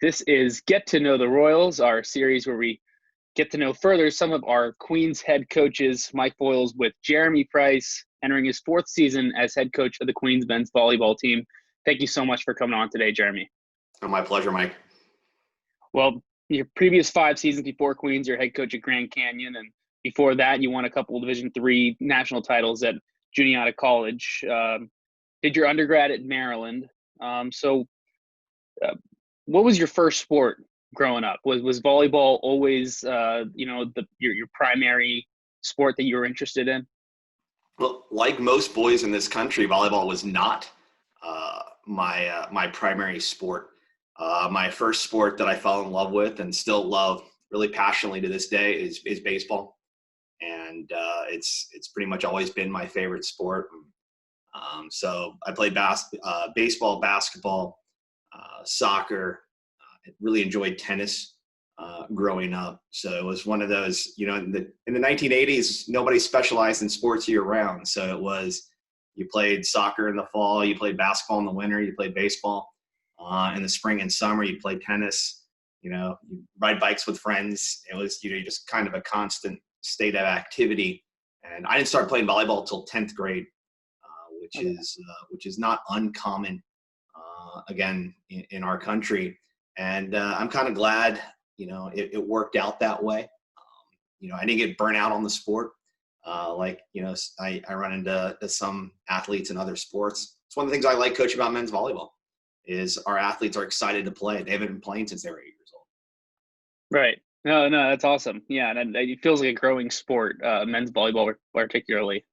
This is Get to Know the Royals, our series where we get to know further some of our Queens head coaches. Mike Foyles with Jeremy Price, entering his fourth season as head coach of the Queens men's volleyball team. Thank you so much for coming on today, Jeremy. Oh, my pleasure, Mike. Well, your previous 5 seasons before Queens, you're head coach at Grand Canyon, and before that, you won a couple of Division III national titles at Juniata College. Did your undergrad at Maryland. What was your first sport growing up? Was volleyball always, your primary sport that you were interested in? Well, like most boys in this country, volleyball was not my primary sport. My first sport that I fell in love with and still love really passionately to this day is baseball, and it's pretty much always been my favorite sport. So I played baseball, basketball, soccer. I really enjoyed tennis growing up. So it was one of those, in the 1980s, nobody specialized in sports year round. So it was, you played soccer in the fall, you played basketball in the winter, you played baseball in the spring and summer, you played tennis, you ride bikes with friends. It was, just kind of a constant state of activity. And I didn't start playing volleyball till 10th grade, which is not uncommon, again, in our country. And I'm kind of glad, it worked out that way. I didn't get burnt out on the sport. I run into some athletes in other sports. It's one of the things I like coaching about men's volleyball is our athletes are excited to play. They haven't been playing since they were 8 years old. Right. No, that's awesome. Yeah, and it feels like a growing sport, men's volleyball particularly.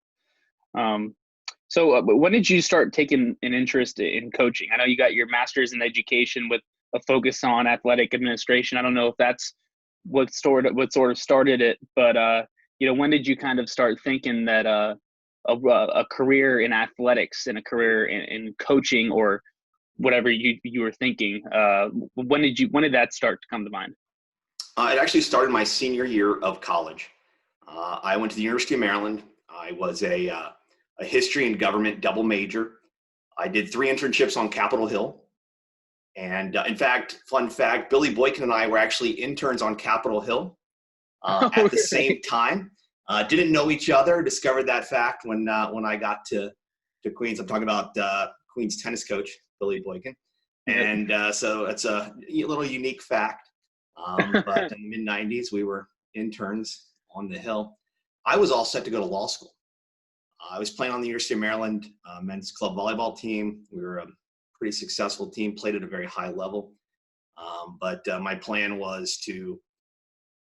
So when did you start taking an interest in coaching? I know you got your master's in education with a focus on athletic administration. I don't know if that's what sort of started it, but when did you kind of start thinking that a career in athletics and a career in coaching or whatever you were thinking? When did that start to come to mind? It actually started my senior year of college. I went to the University of Maryland. I was a history and government double major. I did 3 internships on Capitol Hill. And in fact, fun fact, Billy Boykin and I were actually interns on Capitol Hill at the same time. Didn't know each other, discovered that fact when I got to Queens. I'm talking about Queens tennis coach, Billy Boykin. And so it's a little unique fact. But in the mid-90s, we were interns on the Hill. I was all set to go to law school. I was playing on the University of Maryland men's club volleyball team. We were a pretty successful team, played at a very high level. But my plan was to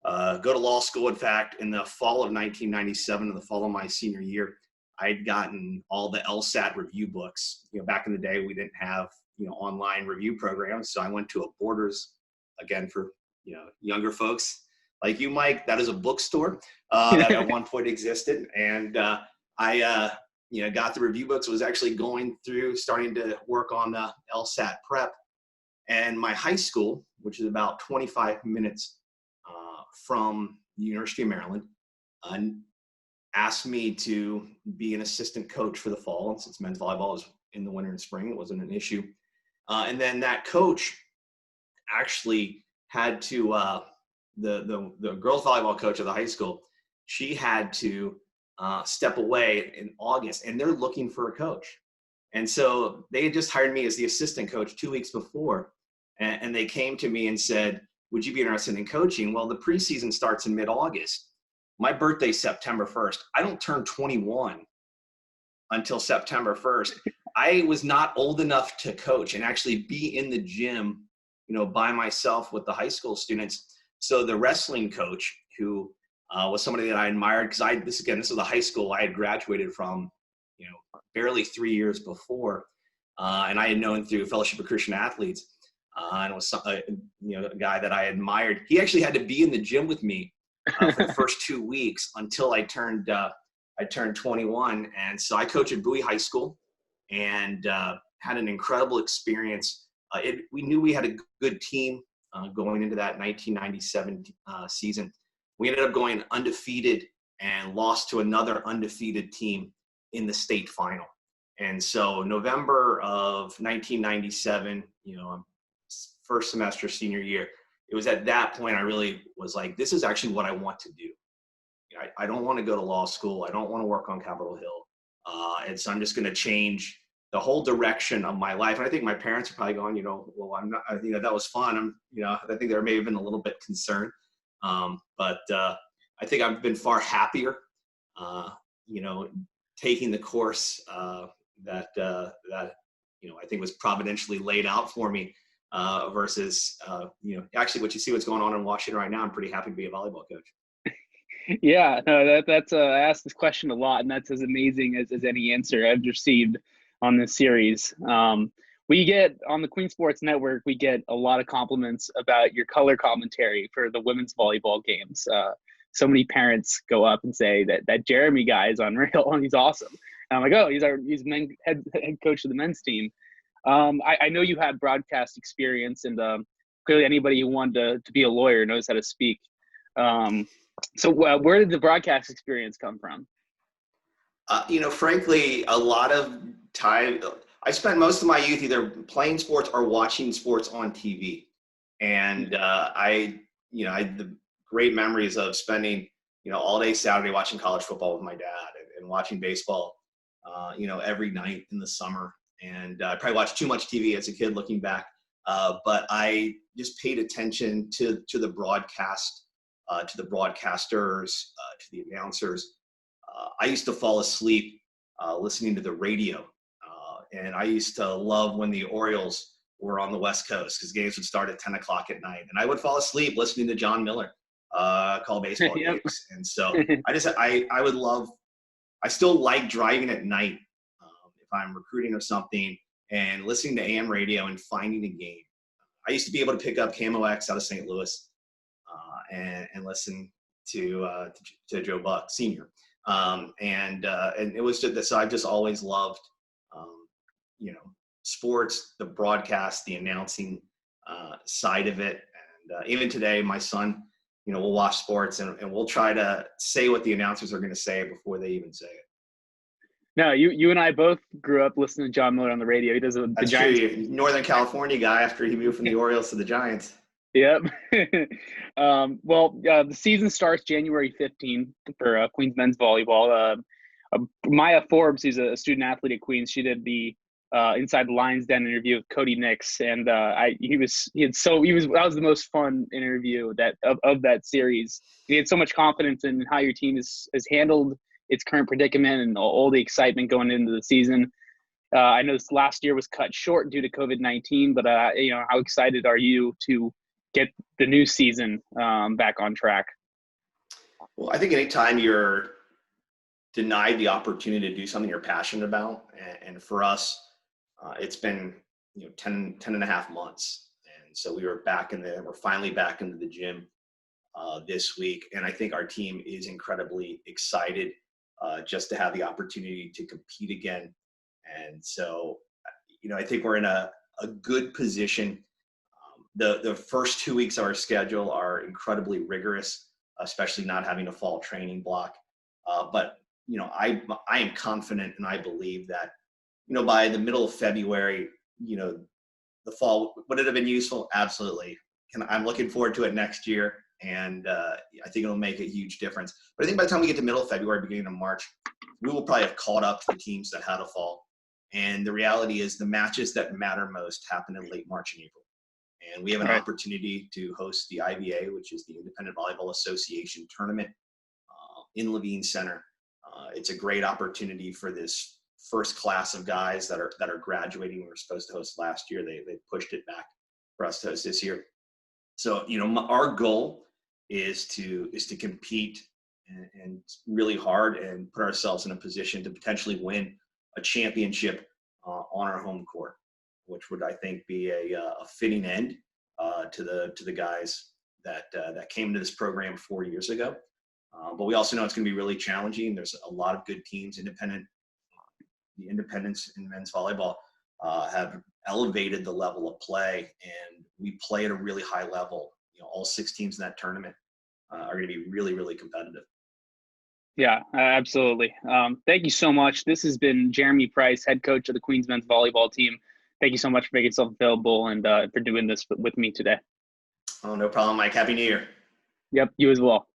go to law school. In fact, in the fall of 1997, in the fall of my senior year, I'd gotten all the LSAT review books. Back in the day, we didn't have, online review programs. So I went to a Borders, again, for, younger folks like you, Mike, that is a bookstore that at one point existed. And I got the review books, was actually starting to work on the LSAT prep. And my high school, which is about 25 minutes from the University of Maryland, asked me to be an assistant coach for the fall. And since men's volleyball was in the winter and spring, it wasn't an issue. And then that coach actually had to, the girls volleyball coach of the high school, she had to step away in August, and they're looking for a coach. And so they had just hired me as the assistant coach 2 weeks before. And they came to me and said, would you be interested in coaching? Well, the preseason starts in mid-August. My birthday's September 1st. I don't turn 21 until September 1st. I was not old enough to coach and actually be in the gym, by myself with the high school students. So the wrestling coach, who was somebody that I admired, because this was a high school I had graduated from, barely 3 years before, and I had known through Fellowship of Christian Athletes, and it was a guy that I admired. He actually had to be in the gym with me for the first 2 weeks until I turned 21, and so I coached at Bowie High School, and had an incredible experience. We knew we had a good team going into that 1997 season. We ended up going undefeated and lost to another undefeated team in the state final. And so November of 1997, I'm first semester senior year. It was at that point I really was like, this is actually what I want to do. I don't want to go to law school. I don't want to work on Capitol Hill. And so I'm just going to change the whole direction of my life. And I think my parents are probably going, well, I'm not, that was fun. I think they may have been a little bit concerned. But I think I've been far happier, taking the course that I think was providentially laid out for me versus, actually what you see what's going on in Washington right now. I'm pretty happy to be a volleyball coach. Yeah, no, that's I ask this question a lot, and that's as amazing as any answer I've received on this series. We get on the Queen Sports Network, we get a lot of compliments about your color commentary for the women's volleyball games. So many parents go up and say that Jeremy guy is unreal and he's awesome. And I'm like, oh, he's head coach of the men's team. I know you had broadcast experience, and clearly anybody who wanted to be a lawyer knows how to speak. So where did the broadcast experience come from? Frankly, a lot of time, I spent most of my youth either playing sports or watching sports on TV. And I had the great memories of spending, all day Saturday watching college football with my dad and watching baseball, every night in the summer. And I probably watched too much TV as a kid looking back. But I just paid attention to the broadcast, to the broadcasters, to the announcers. I used to fall asleep listening to the radio. And I used to love when the Orioles were on the West Coast because games would start at 10 o'clock at night. And I would fall asleep listening to John Miller call baseball games. And so I still like driving at night if I'm recruiting or something and listening to AM radio and finding a game. I used to be able to pick up KMOX out of St. Louis and listen to Joe Buck Sr. And it was just so I've just always loved, sports, the broadcast, the announcing side of it. And even today, my son, will watch sports and we'll try to say what the announcers are going to say before they even say it. No, you and I both grew up listening to John Miller on the radio. He does the Giants. True. Northern California guy after he moved from the Orioles to the Giants. Yep. The season starts January 15th for Queens men's volleyball. Maya Forbes, who's a student athlete at Queens, she did the Inside the Lions Den interview with Cody Nix, and that was the most fun interview of that series. He had so much confidence in how your team has handled its current predicament and all the excitement going into the season. I know this last year was cut short due to COVID-19, but how excited are you to get the new season back on track? Well, I think anytime you're denied the opportunity to do something you're passionate about, and for us, it's been 10 and a half months, and so we're finally back into the gym this week, and I think our team is incredibly excited just to have the opportunity to compete again. And so, I think we're in a good position. The first 2 weeks of our schedule are incredibly rigorous, especially not having a fall training block. But I am confident, and I believe that by the middle of February, the fall would it have been useful? Absolutely. I'm looking forward to it next year, and I think it'll make a huge difference. But I think by the time we get to middle of February, beginning of March, we will probably have caught up to the teams that had a fall. And the reality is the matches that matter most happen in late March and April. And we have an opportunity to host the IVA, which is the Independent Volleyball Association tournament in Levine Center. It's a great opportunity for this first class of guys that are graduating. We were supposed to host last year. They pushed it back for us to host this year. So, our goal is to compete and really hard and put ourselves in a position to potentially win a championship on our home court, which would, I think, be a fitting end to the guys that came into this program 4 years ago. But we also know it's going to be really challenging. There's a lot of good teams. The independents in men's volleyball have elevated the level of play, and we play at a really high level. All 6 teams in that tournament are going to be really, really competitive. Yeah, absolutely. Thank you so much. This has been Jeremy Price, head coach of the Queens men's volleyball team. Thank you so much for making yourself available and for doing this with me today. Oh, no problem, Mike. Happy New Year. Yep, you as well.